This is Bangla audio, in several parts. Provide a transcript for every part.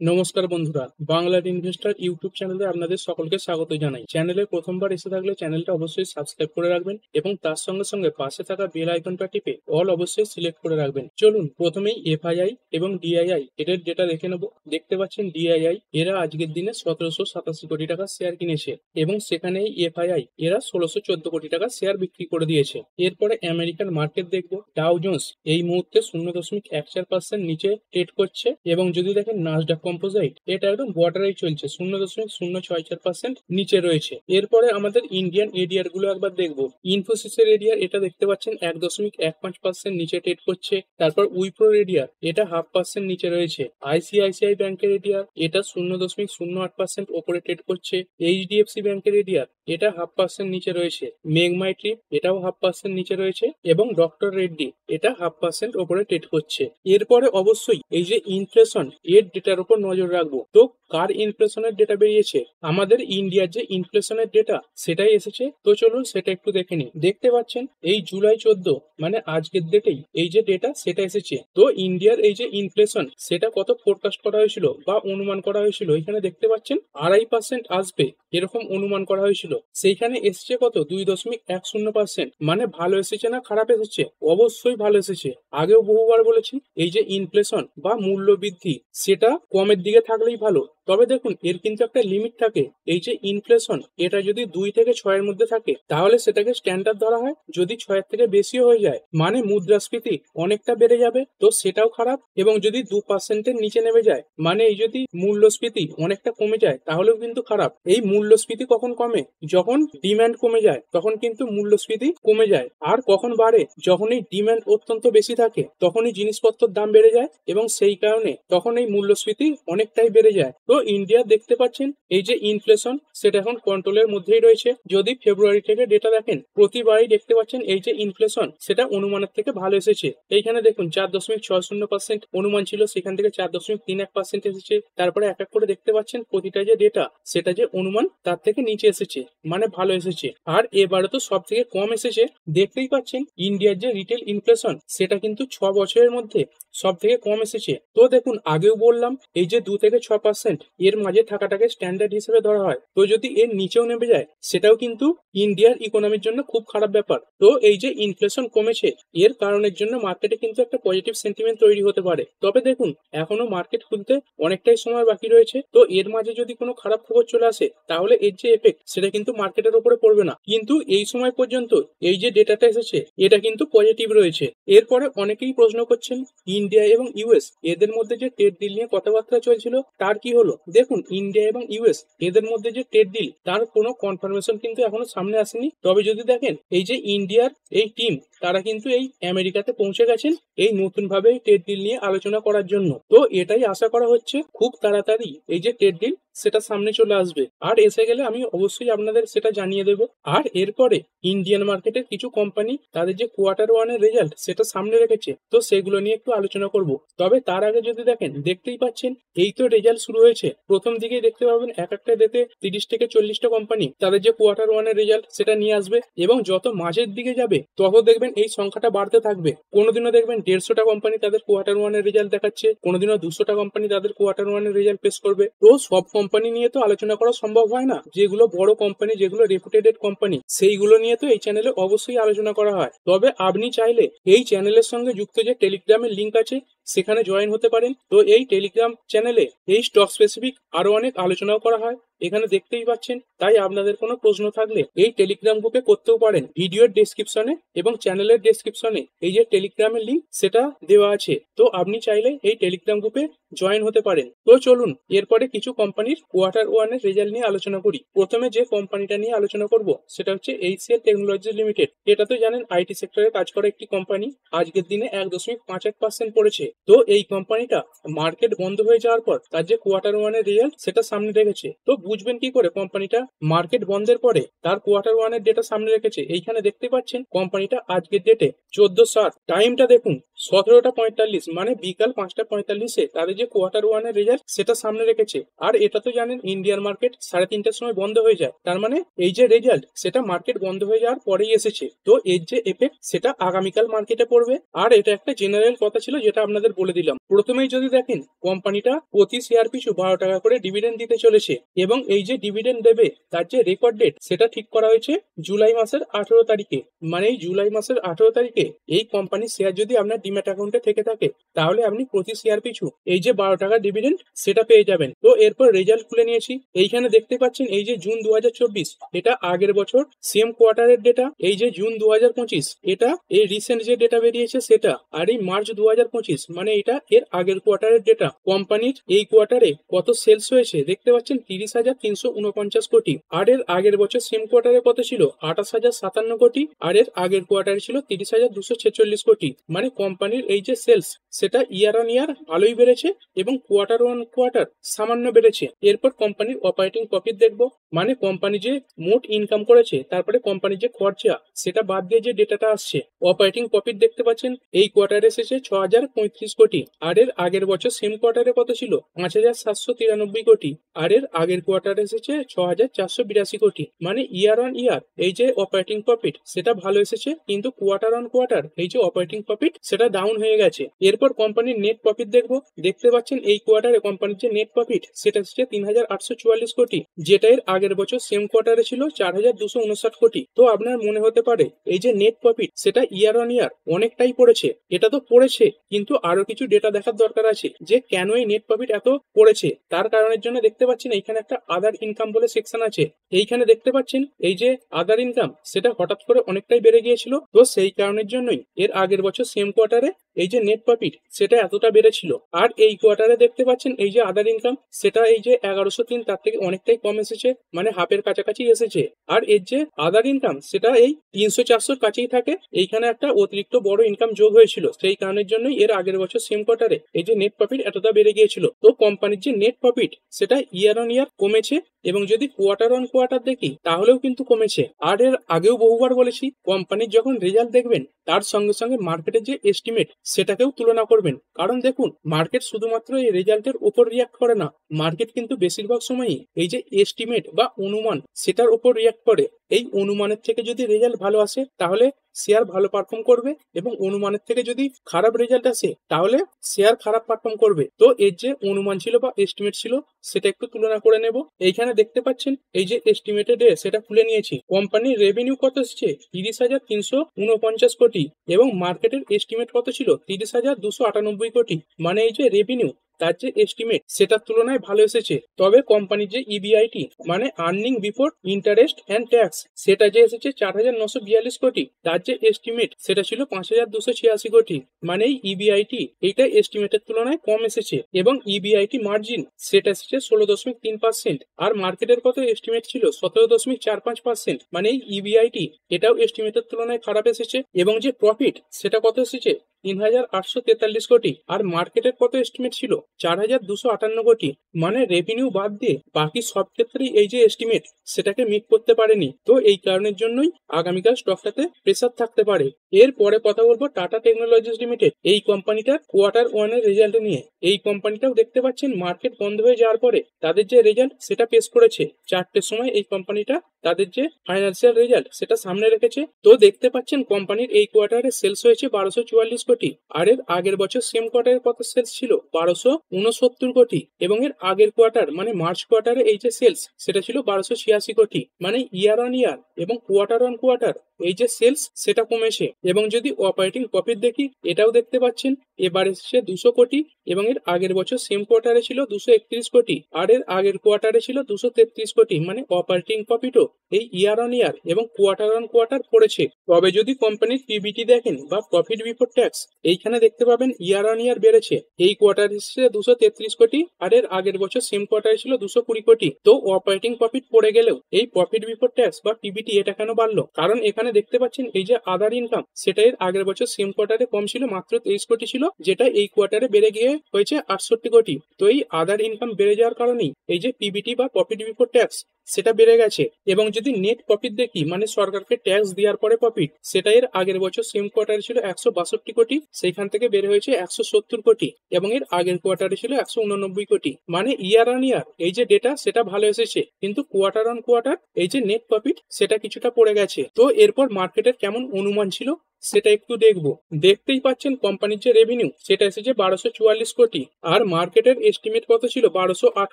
নমস্কার বন্ধুরা, বাংলার ইনভেস্টর ইউটিউব চ্যানেলে আপনাদের সকলকে স্বাগত জানাই। চ্যানেলে প্রথমবার এসে থাকলে চ্যানেলটা অবশ্যই সাবস্ক্রাইব করে রাখবেন এবং তার সঙ্গে সঙ্গে পাশে থাকা বেল আইকনটা টিপে অল অবশ্যই সিলেক্ট করে রাখবেন। চলুন প্রথমেই এফআইআই এবং ডিআইআই এদের ডেটা দেখে নেব। দেখতে পাচ্ছেন ডিআইআই এরা আজকের দিনে 1787 কোটি টাকা শেয়ার কিনেছে এবং সেখানেই এফআইআই এরা 1614 কোটি টাকা শেয়ার বিক্রি করে দিয়েছে। এরপরে আমেরিকান মার্কেট দেখব। ডাও জোন্স এই মুহূর্তে 0.14% নিচে ট্রেড করছে এবং যদি দেখেন নাসডাক কম্পোজাইট এটা একদম বর্ডারেই চলছে, 0.064% নিচে রয়েছে। এরপরে আমাদের ইন্ডিয়ান এডিআর গুলো একবার দেখবো। ইনফোসিসের এডিআর এটা দেখতে পাচ্ছেন 1.15% নিচে ট্রেড করছে। তারপর উইপ্রো এডিআর এটা 0.5% নিচে রয়েছে। আইসিআইসিআই ব্যাংকের এডিআর এটা 0.08% ওপরে ট্রেড করছে। এইচডিএফসি ব্যাংকের এডিআর এটা 0.5% নিচে রয়েছে। মেঘমাইট্রি এটাও 0.5% নিচে রয়েছে এবং ডক্টর রেড্ডি এটা 0.5% ওপরে ট্রেড করছে। এরপরে অবশ্যই এই যে ইনফ্লেশন এর ডেটার উপর নজর রাখবো। তো কার ইনফ্লেশনের ডেটা বেরিয়েছে? আমাদের ইন্ডিয়ার যে ইনফ্লেশনের ডেটা সেটাই এসেছে। তো চলুন সেটা একটু দেখে নিই। দেখতে পাচ্ছেন এই জুলাই 14 মানে আজকের ডেটেই এই যে ডেটা সেটা এসেছে। তো ইন্ডিয়ার এই যে ইনফ্লেশন সেটা কত ফোরকাস্ট করা হয়েছিল বা অনুমান করা হয়েছিল, এখানে দেখতে পাচ্ছেন 2.5% আসবে এরকম অনুমান করা হয়েছিল। সেইখানে এসেছে কত? 2.10%। মানে ভালো এসেছে না খারাপ এসেছে? অবশ্যই ভালো এসেছে। আগেও বহুবার বলেছি এই যে ইনফ্লেশন বা মূল্য বৃদ্ধি সেটা কমের দিকে থাকলেই ভালো। তবে দেখুন এর কিন্তু একটা লিমিট থাকে। এই যে ইনফ্লেশন এটা যদি 2 থেকে 6 মধ্যে থাকে তাহলে সেটাকে স্ট্যান্ডার্ড ধরা হয়। যদি 6 থেকে বেশিও হয়ে যায় মানে মুদ্রাস্ফীতি অনেকটা বেড়ে যাবে, তো সেটাও খারাপ। এবং যদি 2%-এর নিচে নেমে যায় মানে এই যদি মূল্যস্ফীতি অনেকটা কমে যায় তাহলেও কিন্তু খারাপ। এই মূল্যস্ফীতি কখন কমে? যখন ডিমান্ড কমে যায় তখন কিন্তু মূল্যস্ফীতি কমে যায়। আর কখন বাড়ে? যখন এই ডিমান্ড অত্যন্ত বেশি থাকে তখনই জিনিসপত্রের দাম বেড়ে যায় এবং সেই কারণে তখন এই মূল্যস্ফীতি অনেকটাই বেড়ে যায়। তো ইন্ডিয়া দেখতে পাচ্ছেন এই যে ইনফ্লেশন সেটা এখন কন্ট্রোলের মধ্যেই রয়েছে। যদি ফেব্রুয়ারি থেকে ডেটা দেখেন প্রতিবারই দেখতে পাচ্ছেন এই যে ইনফ্লেশন সেটা অনুমানের থেকে ভালো এসেছে। এইখানে দেখুন 4.60% অনুমান ছিল, সেখান থেকে 4.31% এসেছে। তারপরে এক এক করে দেখতে পাচ্ছেন প্রতিটা যে ডেটা সেটা যে অনুমান তার থেকে নিচে এসেছে মানে ভালো এসেছে। আর এবারে তো সব থেকে কম এসেছে। দেখতেই পাচ্ছেন ইন্ডিয়ার যে রিটেল ইনফ্লেশন সেটা কিন্তু 6 বছরের মধ্যে সব থেকে কম এসেছে। তো দেখুন আগেও বললাম এই যে 2 থেকে 6% এর মাঝে থাকাটাকে স্ট্যান্ডার্ড হিসেবে ধরা হয়। তো যদি এর নিচেও নেমে যায় সেটাও কিন্তু ইন্ডিয়ার ইকোনমির জন্য খুব খারাপ ব্যাপার। তো এই যে ইনফ্লেশন কমেছে এর কারণের জন্য মার্কেটে কিন্তু একটা পজিটিভ সেন্টিমেন্ট তৈরি হতে পারে। তবে দেখুন এখনো মার্কেট খুলতে অনেকটাই সময় বাকি রয়েছে। তো এর মাঝে যদি কোনো খারাপ খবর চলে আসে তাহলে এর যে এফেক্ট সেটা কিন্তু মার্কেটের উপরে পড়বে না। কিন্তু এই সময় পর্যন্ত এই যে ডেটাটা এসেছে এটা কিন্তু পজিটিভ রয়েছে। এরপরে অনেকেই প্রশ্ন করছেন ইন্ডিয়া এবং ইউএস এদের মধ্যে যে ট্রেড ডিল নিয়ে কথাবার্তা চলছিল তার কি হলো? দেখুন ইন্ডিয়া এবং ইউএস এদের মধ্যে যে ট্রেড ডিল তার কোনো কনফার্মেশন কিন্তু এখনো সামনে আসেনি। তবে যদি দেখেন এই যে ইন্ডিয়ার এই টিম তারা কিন্তু এই আমেরিকাতে পৌঁছে গেছেন এই নতুন ভাবে ট্রেড ডিল নিয়ে আলোচনা করার জন্য। তো এটাই আশা করা হচ্ছে খুব তাড়াতাড়ি এই যে ট্রেড ডিল সেটা সামনে চলে আসবে। আর এসে গেলে আমি অবশ্যই আপনাদের সেটা জানিয়ে দেব। আর এরপরে ইন্ডিয়ান মার্কেটের কিছু কোম্পানি তাদের যে কোয়ার্টার 1-এর রেজাল্ট সেটা সামনে রেখেছে, তো সেগুলো নিয়ে একটু আলোচনা করব। তবে তার আগে যদি দেখেন দেখতেই পাচ্ছেন এই তো রেজাল্ট শুরু হয়েছে। প্রথম দিকেই দেখতে পাবেন এক একটা ডেতে 30 থেকে 40টা কোম্পানি তাদের যে কোয়ার্টার 1-এর রেজাল্ট সেটা নিয়ে আসবে এবং যত মাঝের দিকে যাবে তত দেখবেন এই সংখ্যাটা বাড়তে থাকবে। কোনোদিনও দেখবেন 150টা কোম্পানি তাদের কোয়ার্টার 1-এর রেজাল্ট দেখাচ্ছে, কোনোদিনও 200টা কোম্পানি তাদের কোয়ার্টার 1-এর রেজাল্ট পেশ করবে। তো সব কোম্পানি নিয়ে তো আলোচনা করা সম্ভব হয় না। যেগুলো বড় কোম্পানি, যেগুলো রেপুটেড কোম্পানি, সেইগুলো নিয়ে তো এই চ্যানেলে অবশ্যই আলোচনা করা হয়। তবে আপনি চাইলে এই চ্যানেলের সঙ্গে যুক্ত যে টেলিগ্রামের লিঙ্ক আছে সেখানে জয়েন হতে পারেন। তো এই টেলিগ্রাম চ্যানেলে এই স্টক স্পেসিফিক আরো অনেক আলোচনাও করা হয়, এখানে দেখতেই পাচ্ছেন। তাই আপনাদের কোনো প্রশ্ন থাকলে এই টেলিগ্রাম গ্রুপে করতেও পারেন। ভিডিওর ডেসক্রিপশনে এবং চ্যানেলের ডেসক্রিপশনে এই যে টেলিগ্রামের লিঙ্ক সেটা দেওয়া আছে। তো আপনি চাইলে এই টেলিগ্রাম গ্রুপে জয়েন হতে পারেন। তো চলুন এরপরে কিছু কোম্পানির কোয়ার্টার 1-এর রেজাল্ট নিয়ে আলোচনা করি। প্রথমে যে কোম্পানিটা নিয়ে আলোচনা করব সেটা হচ্ছে এইচসিএল টেকনোলজিস লিমিটেড। এটা তো জানেন আইটি সেক্টরে কাজ করা একটি কোম্পানি। আজকের দিনে 1.58% পড়েছে। তো এই কোম্পানিটা মার্কেট বন্ধ হয়ে যাওয়ার পর তার যে কোয়ার্টার 1-এর রেজাল্ট সেটা সামনে রেখেছে। তো বুঝবেন কি করে কোম্পানিটা মার্কেট বন্ধের পরে তার কোয়ার্টার 1-এর ডেটা সামনে রেখেছে? এইখানে দেখতে পাচ্ছেন কোম্পানিটা আজকের ডেটে 14/7, টাইমটা দেখুন 17:45 মানে বিকাল 5:45-এ তাদের যে কোয়ার্টার ওয়ানের রেজাল্ট সেটা সামনে রেখেছে। আর এটা তো জানেন ইন্ডিয়ান মার্কেট 3:30টার সময় বন্ধ হয়ে যায়, তার মানে এই যে রেজাল্ট সেটা মার্কেট বন্ধ হয়ে যাওয়ার পরেই এসেছে। তো এর যে এফেক্ট সেটা আগামীকাল মার্কেটে পড়বে। আর এটা একটা জেনারেল কথা ছিল যেটা আপনাদের বলে দিলাম। প্রথমেই যদি দেখেন কোম্পানিটা প্রতি শেয়ার পিছু 12 টাকা করে ডিভিডেন্ড দিতে চলেছে, এবং এই যে ডিভিডেন্ড দেবে তার যে রেকর্ড ডেট সেটা ঠিক করা হয়েছে জুলাই মাসের 18 তারিখে। মানে এই জুলাই মাসের 18 তারিখে এই কোম্পানির শেয়ার যদি আপনার ডিম্যাট অ্যাকাউন্টে থেকে থাকে তাহলে আপনি প্রতি শেয়ার পিছু এই যে 12 টাকা ডিভিডেন্ড সেটা পেয়ে যাবেন। তো এরপর রেজাল্ট খুলে নিয়েছি। এইখানে দেখতে পাচ্ছেন এই যে জুন 2024 এটা আগের বছর সেম কোয়ার্টারের ডেটা। এই যে জুন 2025 এটা এই রিসেন্ট যে ডেটা বেরিয়েছে সেটা। আর এই মার্চ 2025 মানে এটা এর আগের কোয়ার্টারের ডেটা। কোম্পানির এই কোয়ার্টারে কত সেলস হয়েছে দেখতে পাচ্ছেন 30,349 কোটি। আর এর আগের বছর সেম কোয়ার্টারে কত ছিল 28,057 কোটি। আর এর আগের কোয়ার্টারে ছিল 30,246 কোটি। মানে কোম্পানির এই যে সেলস সেটা ইয়ার অন ইয়ার ভালোই বেড়েছে এবং কোয়ার্টার ওয়ান কোয়ার্টার সামান্য বেড়েছে। এরপর কোম্পানির অপারেটিং প্রফিট দেখবো, মানে কোম্পানি যে মোট ইনকাম করেছে তারপরে কোম্পানির যে খরচা সেটা বাদ দিয়ে যে ডেটাটা আসছে। অপারেটিং প্রফিট দেখতে পাচ্ছেন এই কোয়ার্টারে এসেছে 6,035 কোটি। আর এর আগের বছর সেম কোয়ার্টারে কত ছিল 5,793 কোটি। আর এর আগের কোয়ার্টারে এসেছে 6,482 কোটি। মানে ইয়ার অন ইয়ার এই যে অপারেটিং প্রফিট সেটা ভালো এসেছে, কিন্তু কোয়ার্টার অন কোয়ার্টার এই যে অপারেটিং প্রফিট সেটা ডাউন হয়ে গেছে। এরপর কোম্পানির নেট প্রফিট দেখবো, দেখতে পাচ্ছেন এই কোয়ার্টারে কোম্পানির যে নেট প্রফিট সেটা এসেছে 3,844 কোটি, যেটা এর আগের বছর সেম কোয়ার্টারে ছিল 4,259 কোটি। তো আপনার মনে হতে পারে এই যে নেট প্রফিট সেটা ইয়ার অন ইয়ার অনেকটাই পড়েছে। এটা তো পড়েছে, কিন্তু আরো কিছু ডেটা দেখার দরকার আছে যে কেন এই নেট প্রফিট এত পড়েছে। তার কারণের জন্য দেখতে পাচ্ছেন এইখানে একটা আদার ইনকাম বলে সেকশন আছে। এইখানে দেখতে পাচ্ছেন এই যে আদার ইনকাম সেটা হঠাৎ করে অনেকটাই বেড়ে গিয়েছিল। তো সেই কারণের জন্যই এর আগের বছর সেম কোয়ার্টারে এই যে নেট প্রফিট সেটা এতটা বেড়েছিল। আর এই কোয়ার্টারে দেখতে পাচ্ছেন এই যে আদার ইনকাম সেটা এই যে 1103 তার থেকে অনেকটাই কম এসেছে, মানে হাফের কাছাকাছি এসেছে। আর এর যে আদার ইনকাম সেটা এই 300-400 কাছেই থাকে। এইখানে একটা অতিরিক্ত বড় ইনকাম যোগ হয়েছিল, সেই কারণের জন্যই এর আগের বছর সেম কোয়ার্টারে এই যে নেট প্রফিট এতটা বেড়ে গিয়েছিল। তো কোম্পানির যে নেট প্রফিট সেটা ইয়ার অন ইয়ার কমেছে, এবং যদি কোয়ার্টার অন কোয়ার্টার দেখি তাহলেও কিন্তু কমেছে। আর এর আগেও বহুবার বলেছি কোম্পানির যখন রেজাল্ট দেখবেন তার সঙ্গে সঙ্গে মার্কেটের যে এস্টিমেট সেটাকেও তুলনা করবেন। কারণ দেখুন মার্কেট শুধুমাত্র এই রেজাল্টের উপর রিয়াক্ট করে না, মার্কেট কিন্তু বেশিরভাগ সময়ই এই যে এস্টিমেট বা অনুমান সেটার উপর রিয়াক্ট করে। এই অনুমানের থেকে যদি রেজাল্ট ভালো আসে তাহলে শেয়ার ভালো পারফর্ম করবে, এবং অনুমানের থেকে যদি খারাপ রেজাল্ট আসে তাহলে শেয়ার খারাপ পারফর্ম করবে। তো এর যে অনুমান ছিল বা এস্টিমেট ছিল সেটা একটু তুলনা করে নেব। এইখানে দেখতে পাচ্ছেন এই যে এস্টিমেটেড সেটা খুলে নিয়েছি। কোম্পানির রেভিনিউ কত এসেছে 30,349 কোটি, এবং মার্কেটের এস্টিমেট কত ছিল 30,298 কোটি। মানে এই যে রেভিনিউ তার যে এস্টিমেট সেটার তুলনায় ভালো এসেছে। তবে কোম্পানির যে ইবিআইটি মানে earning before interest and tax সেটা যে এসেছে 4,942 কোটি, তার যে এস্টিমেট সেটা ছিল 5,286 কোটি। মানে এই ইবিআইটি এইটা এস্টিমেটের তুলনায় কম এসেছে, এবং ইবিআইটি মার্জিন সেটা এসেছে 16.3%। আর মার্কেটের কত এস্টিমেট ছিল 17.45%। মানে এই ইবিআইটি এটাও এস্টিমেটের তুলনায় খারাপ এসেছে। এবং যে প্রফিট সেটা কত এসেছে 3,843 কোটি, আর মার্কেটের কত এস্টিমেট ছিল 4,258 কোটি। মানে রেভিনিউ বাদ দিয়ে বাকি সব ক্ষেত্রেই এই যে এস্টিমেট সেটাকে মিট করতে পারেনি। তো এই কারণের জন্যই আগামীকাল স্টকটাতে প্রেসার থাকতে পারে। এরপরে কথা বলবো টাটা টেকনোলজিস লিমিটেড, এই কোম্পানিটার কোয়ার্টার ওয়ানের রেজাল্ট নিয়ে। এই কোম্পানিটাও দেখতে পাচ্ছেন মার্কেট বন্ধ হয়ে যাওয়ার পরে তাদের যে রেজাল্ট সেটা পেশ করেছে 4টের সময়। এই কোম্পানিটা তাদের যে ফাইন্যান্সিয়াল রেজাল্ট সেটা সামনে রেখেছে। তো দেখতে পাচ্ছেন কোম্পানির এই কোয়ার্টারে সেলস হয়েছে 1,244 কোটি। আর এর আগের বছর সেম কোয়ার্টারে কত সেলস ছিল 1,269 কোটি, এবং এর আগের কোয়ার্টার মানে মার্চ কোয়ার্টারে এই যে সেলস সেটা ছিল 1,286 কোটি। মানে ইয়ার অন ইয়ার এবং কোয়ার্টার অন কোয়ার্টার এই যে সেলস সেটা কমেছে। এবং যদি অপারেটিং প্রফিট দেখি এটাও দেখতে পাচ্ছেন এবার এসেছে 200 কোটি, এবং এর আগের বছর সেম কোয়ার্টারে ছিল 231 কোটি। আর এর আগের কোয়ার্টারে ছিল 233 কোটি। মানে অপারেটিং প্রফিটও এই ইয়ার অন ইয়ার এবং কোয়ার্টার অন কোয়ার্টার পড়েছে। তবে যদি কোম্পানির পিবিটি দেখেন বা প্রফিট বিফোর ট্যাক্স এইখানে দেখতে পাবেন ইয়ার অন ইয়ার বেড়েছে। এই কোয়ার্টার এসেছে 233 কোটি, আর এর আগের বছর সেম কোয়ার্টারে ছিল 220 কোটি। তো অপারেটিং প্রফিট পড়ে গেলেও এই প্রফিট বিফোর ট্যাক্স বা পিবিটি এটা কেন বাড়লো? কারণ এখানে দেখতে পাচ্ছেন এই যে আদার ইনকাম সেটা এর আগের বছর সেম কোয়ার্টারে কম ছিল, মাত্র 23 কোটি ছিল, যেটা এই কোয়ার্টারে বেড়ে গিয়ে হয়েছে 68 কোটি। তো এই আদার ইনকাম বেড়ে যাওয়ার কারণেই এই যে পিবিটি বা প্রফিট বিফোর ট্যাক্স সেটা বেড়ে গেছে। এবং যদি নেট প্রফিট দেখি মানে সরকারকে ট্যাক্স দেওয়ার পরে প্রফিট, সেটা এর আগের বছর সেম কোয়ার্টারে ছিল 162 কোটি, সেইখান থেকে বের হয়েছে 170 কোটি, এবং এর আগের কোয়ার্টারে ছিল 189 কোটি। মানে ইয়ার অন ইয়ার এই যে ডেটা সেটা ভালো এসেছে, কিন্তু কোয়ার্টার অন কোয়ার্টার এই যে নেট প্রফিট সেটা কিছুটা পড়ে গেছে। তো এরপর মার্কেটের কেমন অনুমান ছিল সেটা একটু দেখবো। দেখতেই পাচ্ছেন কোম্পানির যে রেভিনিউ সেটা এসেছে 1244 কোটি, আর মার্কেটের এস্টিমেট কত ছিল 1208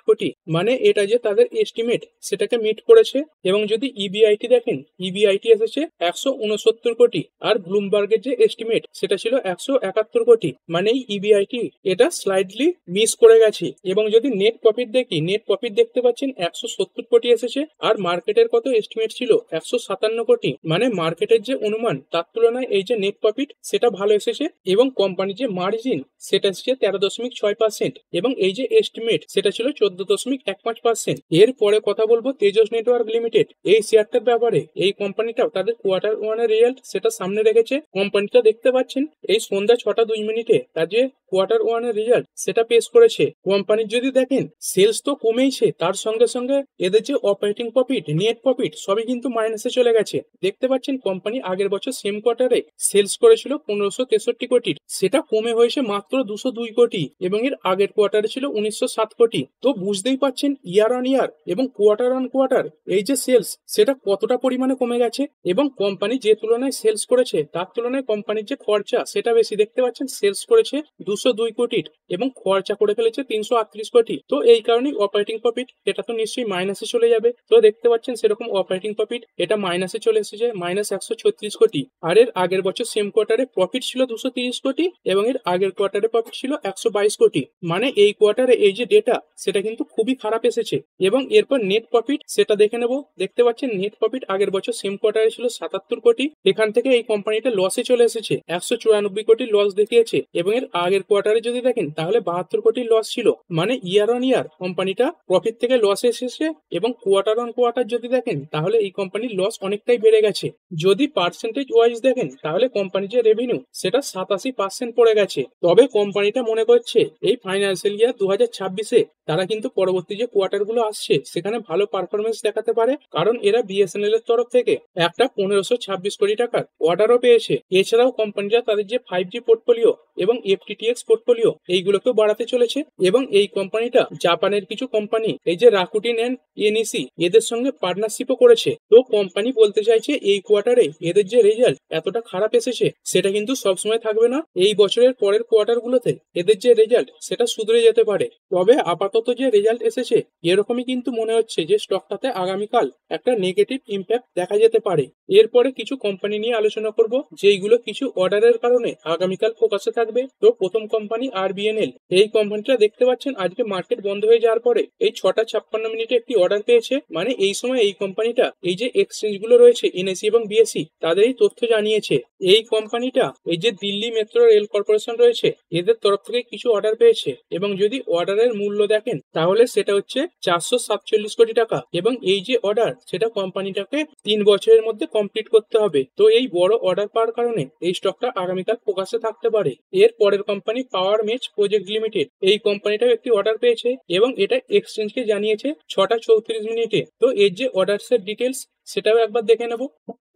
কোটি। মানে এটা যে তাদের এস্টিমেট সেটাকে মিট করেছে। এবং যদি ইবিআইটি দেখেন, ইবিআইটি এসেছে 169 কোটি, আর ব্লুমবার্গের যে এস্টিমেট সেটা ছিল 171 কোটি। মানে এই ইবিআইটি এটা স্লাইডলি মিস করে গেছে। এবং যদি নেট প্রফিট দেখি, নেট প্রফিট দেখতে পাচ্ছেন 170 কোটি এসেছে, আর মার্কেটের কত এস্টিমেট ছিল 157 কোটি। মানে মার্কেটের যে অনুমান তার তুলনায় এই যে নেট প্রফিট সেটা ভালো এসেছে। এবং কোম্পানির যে মার্জিন সেটা এসেছে 13.6%, এবং এই যে এস্টিমেট সেটা ছিল 14.15%। এরপরে কথা বলবো তেজস নেটওয়ার্ক লিমিটেড এই শেয়ারটার ব্যাপারে। এই কোম্পানিটাও তাদের কোয়ার্টার ওয়ানের রেজাল্ট সেটা সামনে রেখেছে। কোম্পানিটা দেখতে পাচ্ছেন এই সন্ধ্যা 6টা 2 মিনিটে তার যে কোয়ার্টার ওয়ানের রেজাল্ট সেটা পেশ করেছে। কোম্পানির যদি দেখেন সেলস তো কমেইছে, তার সঙ্গে সঙ্গে এদের যে অপারেটিং প্রফিট, নেট প্রফিট সবই কিন্তু মাইনাসে চলে গেছে। দেখতে পাচ্ছেন কোম্পানি আগের বছর সেম কোয়ার্টারে সেলস করেছিল 1563 কোটি, সেটা কমে হয়েছে মাত্র 202 কোটি, এবং এর আগের কোয়ার্টারে ছিল 1907 কোটি। তো বুঝতেই পাচ্ছেন ইয়ার অন ইয়ার এবং কোয়ার্টার অন কোয়ার্টার এই যে সেলস সেটা কতটা পরিমাণে কমে গেছে। এবং কোম্পানি যে তুলনায় সেলস করেছে তার তুলনায় কোম্পানির যে খরচা সেটা বেশি। দেখতে পাচ্ছেন সেলস করেছে 202 কোটির এবং খরচা করে ফেলেছে 338 কোটি। তো এই কারণেই অপারেটিং প্রফিট এটা তো নিশ্চয়ই মাইনাসে চলে যাবে। তো দেখতে পাচ্ছেন সেরকম অপারেটিং প্রফিট এটা মাইনাসে চলে এসেছে -136 কোটি। আর এর আগের বছর সেম কোয়ার্টারে প্রফিট ছিল 230 কোটি, এবং এর আগের কোয়ার্টারে প্রফিট ছিল 122 কোটি। মানে এই কোয়ার্টারে এই যে ডেটা সেটা কিন্তু খুবই খারাপ এসেছে। এবং এরপর নেট প্রফিট সেটা দেখে নেব। দেখতে পাচ্ছেন নেট প্রফিট আগের বছর সেম কোয়ার্টারে ছিল 77 কোটি, এখান থেকে এই কোম্পানিটা লসে চলে এসেছে, 194 কোটি লস দেখিয়েছে। এবং এর আগের কোয়ার্টারে যদি দেখেন তাহলে 72 কোটি লস ছিল। মানে ইয়ার অন ইয়ার কোম্পানিটা প্রফিট থেকে লসে এসেছে, এবং কোয়ার্টার অন কোয়ার্টার যদি দেখেন তাহলে এই কোম্পানির লস অনেকটাই বেড়ে গেছে। যদি পার্সেন্টেজ ওয়াইজ দেখেন তাহলে কোম্পানির যে রেভিনিউ সেটা 87% পড়ে গেছে। তবে কোম্পানিটা মনে করছে এই ফাইন্যান্সিয়াল ইয়ার 2026-এ তারা কিন্তু পরবর্তী যে কোয়ার্টার গুলো আসছে সেখানে ভালো পারফরমেন্স দেখাতে পারে, কারণ এরা বিএসএনএল এর তরফ থেকে একটা 1526 কোটি টাকার অর্ডারও পেয়েছে। এছাড়াও কোম্পানিরা তাদের যে 5G পোর্টফোলিও এবং এফটিটিএক্স পোর্টফোলিও এইগুলোকেও বাড়াতে চলেছে। এবং এই কোম্পানিটা জাপানের কিছু কোম্পানি এই যে রাকুটিন এন্ড এনইসি এদের সঙ্গে পার্টনারশিপও করেছে। তো কোম্পানি বলতে চাইছে এই কোয়ার্টারে এদের যে রেজাল্ট এতটা খারাপ এসেছে সেটা কিন্তু সবসময় থাকবে না, এই বছরের পরের কোয়ার্টার গুলোতে এদের যে রেজাল্ট সেটা সুধরে যেতে পারে। তবে আপাতত যে রেজাল্ট এসেছে এরকমই কিন্তু মনে হচ্ছে যে স্টকটাতে আগামীকাল একটা নেগেটিভ ইম্প্যাক্ট দেখা যেতে পারে। এরপরে কিছু কোম্পানি নিয়ে আলোচনা করব যেইগুলো কিছু অর্ডারের কারণে আগামীকাল ফোকাসে থাকবে। তো প্রথম কোম্পানি আরবিএনএল। এই কোম্পানিটা দেখতে পাচ্ছেন আজকে মার্কেট বন্ধ হয়ে যাওয়ার পরে এই 6টা 56 মিনিটে একটি অর্ডার পেয়েছে। মানে এই সময় এই কোম্পানিটা এই যে এক্সচেঞ্জ গুলো রয়েছে এনএসি এবং বিএসসি তাদের এই তথ্য জানিয়েছে। এই কোম্পানিটা এই যে দিল্লি মেট্রো রেল কর্পোরেশন রয়েছে এদের তরফ থেকে কিছু অর্ডার পেয়েছে, এবং যদি অর্ডারের মূল্য দেখেন তাহলে সেটা হচ্ছে 447 কোটি টাকা। এবং এই যে অর্ডার সেটা কোম্পানিটাকে 3 বছরের মধ্যে কমপ্লিট করতে হবে। তো এই বড় অর্ডার পাওয়ার কারণে এই স্টকটা আগামীকাল ফোকাসে থাকতে পারে। এর পরের কোম্পানি পাওয়ার মেচ প্রজেক্ট লিমিটেড। এই কোম্পানিটাও একটি অর্ডার পেয়েছে এবং এটা এক্সচেঞ্জকে জানিয়েছে 6টা 34 মিনিটে। তো এর যে অর্ডারসের ডিটেলস সেটাও একবার দেখে নেব।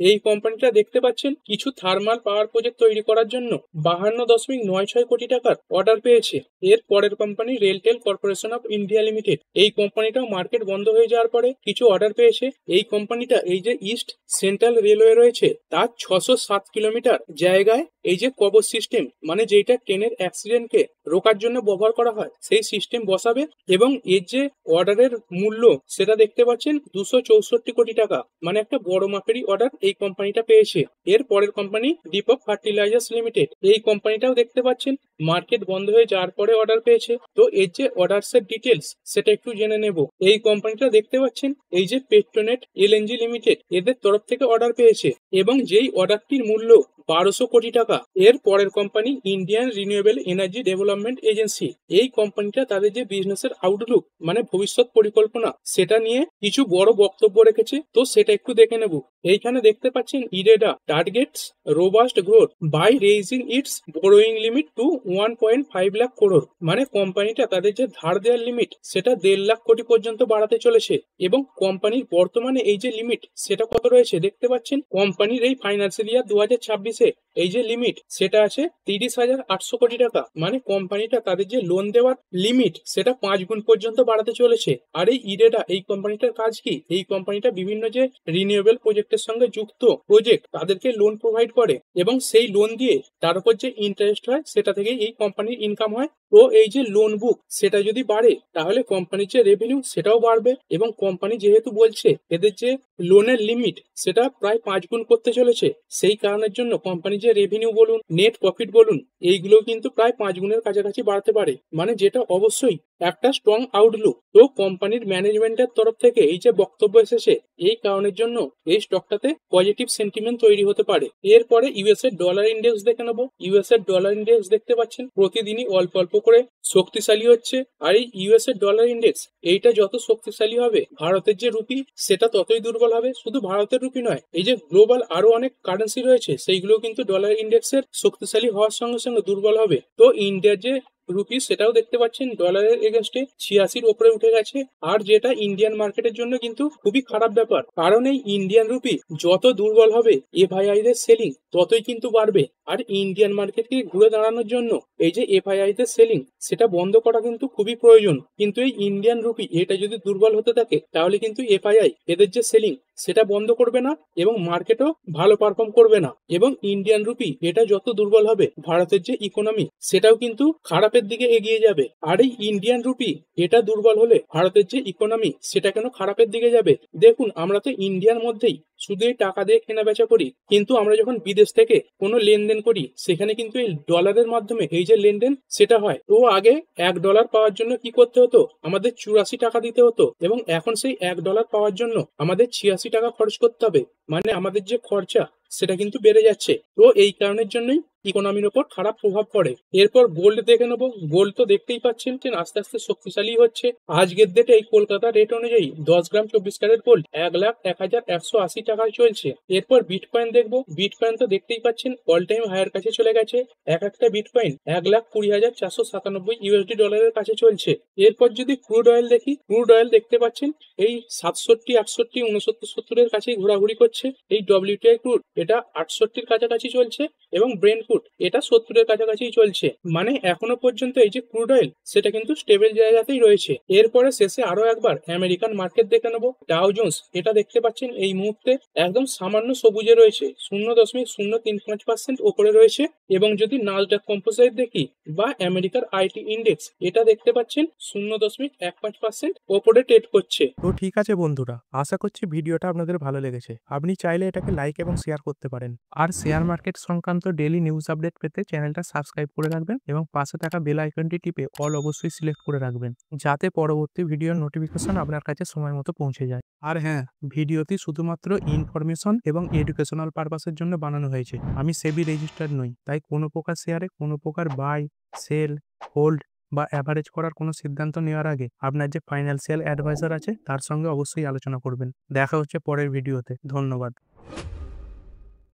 এই কোম্পানিটা দেখতে পাচ্ছেন কিছু থার্মাল পাওয়ার প্রজেক্ট তৈরি করার জন্য 52.96 কোটি টাকার অর্ডার পেয়েছে। এর পরের company RailTel corporation of India limited. এই কোম্পানিটাও মার্কেট বন্ধ হয়ে যাওয়ার পরে কিছু অর্ডার পেয়েছে। এই কোম্পানিটা এই যে ইস্ট সেন্ট্রাল রেলওয়ে রয়েছে তার 607 কিলোমিটার জায়গায় এই যে কবচ সিস্টেম, মানে যেটা ট্রেনের অ্যাক্সিডেন্টকে রোকার জন্য ব্যবহার করা হয় সেই সিস্টেম বসাবে। এবং এর যে অর্ডারের মূল্য সেটা দেখতে পাচ্ছেন 264 কোটি টাকা। মানে একটা বড় মাপেরই অর্ডার এই কোম্পানিটা পেয়েছে। এর পরের কোম্পানি দীপক ফার্টিলাইজার্স লিমিটেড। এই কোম্পানিটাও দেখতে পাচ্ছেন মার্কেট বন্ধ হয়ে যাওয়ার পরে অর্ডার পেয়েছে। তো এর যে অর্ডারসের ডিটেলস সেটা একটু জেনে নেব। এই কোম্পানিটা দেখতে পাচ্ছেন এই যে পেট্রোনেট এলএনজি লিমিটেড এদের তরফ থেকে অর্ডার পেয়েছে, এবং যেই অর্ডারটির মূল্য 1200 কোটি টাকা। টাকা। এর পরের company Indian renewable energy development agency. এই কোম্পানিটা তাদের যে বিজনেসের আউটলুক মানে ভবিষ্যৎ পরিকল্পনা সেটা নিয়ে কিছু বড় বক্তব্য রেখেছে, তো সেটা একটু দেখে নেব। এইখানে দেখতে পাচ্ছেন IREDA targets robust growth by raising its borrowing limit to 1.5 lakh crore. মানে কোম্পানিটা তাদের যে ধার দেওয়ার লিমিট সেটা 1.5 লাখ কোটি পর্যন্ত বাড়াতে চলেছে। এবং কোম্পানির বর্তমানে এই যে লিমিট সেটা কত রয়েছে দেখতে পাচ্ছেন। কোম্পানির এই ফাইন্যান্সিয়াল ইয়ার 2026-এ এই যে লিমিট সেটা আছে 30,800 কোটি টাকা। মানে কোম্পানিটা তাদের যে লোন দেওয়ার লিমিট সেটা 5 গুণ পর্যন্ত বাড়াতে চলেছে। আর এই ইরেডা এই কোম্পানিটার কাজ কি? এই কোম্পানিটা বিভিন্ন যে রিনিউয়েবল প্রজেক্টের সঙ্গে যুক্ত প্রজেক্ট তাদেরকে লোন প্রোভাইড করে এবং সেই লোন দিয়ে তার উপর যে ইন্টারেস্ট হয় সেটা থেকে এই কোম্পানির ইনকাম হয়। তো এই যে লোন বুক সেটা যদি বাড়ে তাহলে কোম্পানির যে রেভিনিউ সেটাও বাড়বে। এবং কোম্পানি যেহেতু বলছে এদের যে লোনের লিমিট সেটা প্রায় 5 গুণ করতে চলেছে, সেই কারণের জন্য কোম্পানি যে রেভিনিউ বলুন নেট প্রফিট বলুন এইগুলো কিন্তু প্রায় 5 গুণের কাছাকাছি বাড়তে পারে। মানে যেটা অবশ্যই একটা স্ট্রং আউটলুক। তো কোম্পানির ম্যানেজমেন্টের তরফ থেকে এই যে বক্তব্য এসেছে এই কারণের জন্য এই স্টকটাতে পজিটিভ সেন্টিমেন্ট তৈরি হতে পারে। এরপরে ইউএস এর ডলার ইন্ডেক্স দেখে নেবো। ইউএস এর ডলার ইন্ডেক্স দেখতে পাচ্ছেন প্রতিদিনই অল্প অল্প করে শক্তিশালী হচ্ছে। আর এই ইউএস এর ডলার ইন্ডেক্স এইটা যত শক্তিশালী হবে ভারতের যে রুপি সেটা ততই দুর্বল হবে। শুধু ভারতের রুপি নয়, এই যে গ্লোবাল আরো অনেক কারেন্সি রয়েছে সেইগুলো কিন্তু ডলার ইন্ডেক্সের শক্তিশালী হওয়ার সঙ্গে সঙ্গে দুর্বল হবে। তো ইন্ডিয়ার যে রুপি সেটাও দেখতে পাচ্ছেন ডলারের এগেনস্টে 86-র উপরে উঠে গেছে। আর যেটা ইন্ডিয়ান মার্কেটের জন্য কিন্তু খুবই খারাপ ব্যাপার, কারণ এই ইন্ডিয়ান রুপি যত দুর্বল হবে এফআইআই দের সেলিং ততই কিন্তু বাড়বে। আর ইন্ডিয়ান মার্কেটকে ঘুরে দাঁড়ানোর জন্য এই যে এফআইআই দের সেলিং সেটা বন্ধ করা কিন্তু খুবই প্রয়োজন। কিন্তু এই ইন্ডিয়ান রুপি এটা যদি দুর্বল হতে থাকে তাহলে কিন্তু এফআইআই এদের যে সেলিং সেটা বন্ধ করবে না এবং মার্কেটও ভালো পারফর্ম করবে না। এবং ইন্ডিয়ান রুপি এটা যত দুর্বল হবে ভারতের যে ইকোনমি সেটাও কিন্তু খারাপের দিকে এগিয়ে যাবে। আর এই ইন্ডিয়ান রুপি এটা দুর্বল হলে ভারতের যে ইকোনমি সেটা কেন খারাপের দিকে যাবে? দেখুন আমরা তো ইন্ডিয়ার মধ্যেই শুধু এই টাকা দিয়ে কেনা বেচা করি, কিন্তু আমরা যখন বিদেশ থেকে কোনো লেনদেন করি সেখানে কিন্তু এই ডলারের মাধ্যমে এই যে লেনদেন সেটা হয়। তো আগে $1 পাওয়ার জন্য কি করতে হতো? আমাদের 84 টাকা দিতে হতো এবং এখন সেই $1 পাওয়ার জন্য আমাদের 86 টাকা খরচ করতে হবে। মানে আমাদের যে খরচা সেটা কিন্তু বেড়ে যাচ্ছে। তো এই কারণের জন্যই ইকোনমির ওপর খারাপ প্রভাব পড়ে। এরপর গোল্ড দেখে নেবো। গোল্ড তো দেখতেই পাচ্ছেন যে আস্তে আস্তে শক্তিশালী হচ্ছে। আজকের ডেটে এই কলকাতা রেট অনুযায়ী 10 গ্রাম 24 ক্যারেট গোল্ড 1,01,180 টাকায় চলছে। এরপর বিটকয়েন দেখবো। বিটকয়েন তো দেখতেই পাচ্ছেন অল টাইম হায়ার কাছে চলে গেছে। এক একটা বিটকয়েন 1,20,497 ইউএসডি ডলারের কাছে চলছে। এরপর যদি ক্রুড অয়েল দেখি, ক্রুড অয়েল দেখতে পাচ্ছেন এই 67, 68, 69, 70-এর কাছেই ঘোরাঘুরি করছে। এই ডব্লিউটিআই ক্রুড এটা 68-র কাছাকাছি চলছে এবং ব্রেন্ট ক্রুড এটা 70-এর কাছাকাছি চলছে। মানে এখনো পর্যন্ত এই যে ক্রুড অয়েল সেটা কিন্তু স্টেবল জায়গাতেই রয়েছে। এরপরে শেষে আরো একবার আমেরিকান মার্কেট দেখে নেবো। ডাও জোন্স এটা দেখতে পাচ্ছেন এই মুহূর্তে একদম সামান্য সবুজে রয়েছে, 0.035% ওপরে রয়েছে। এবং যদি নাসডাক কম্পোজাইট দেখি বা আমেরিকার আইটি ইন্ডেক্স এটা দেখতে পাচ্ছেন 0.15% ওপরে ট্রেড করছে। তো ঠিক আছে বন্ধুরা, আশা করছি ভিডিওটা আপনাদের ভালো লেগেছে। আপনি চাইলে এটাকে লাইক এবং শেয়ার করতে পারেন। আর শেয়ার মার্কেট সংক্রান্ত ডেইলি নিউজ আপডেট পেতে চ্যানেলটা সাবস্ক্রাইব করে রাখবেন এবং পাশে থাকা বেল আইকনটি টিপে অল অবশ্যই সিলেক্ট করে রাখবেন, যাতে পরবর্তী ভিডিওর নোটিফিকেশন আপনার কাছে সময় মতো পৌঁছে যায়। আর হ্যাঁ, ভিডিওটি শুধুমাত্র ইনফরমেশন এবং এডুকেশনাল পারপাসের জন্য বানানো হয়েছে। আমি সেবি রেজিস্টার্ড নই, তাই কোনো প্রকার শেয়ারে কোনো প্রকার বাই, সেল, হোল্ড বা অ্যাভারেজ করার কোনো সিদ্ধান্ত নেওয়ার আগে আপনার যে ফাইন্যান্সিয়াল অ্যাডভাইজার আছে তার সঙ্গে অবশ্যই আলোচনা করবেন। দেখা হচ্ছে পরের ভিডিওতে। ধন্যবাদ।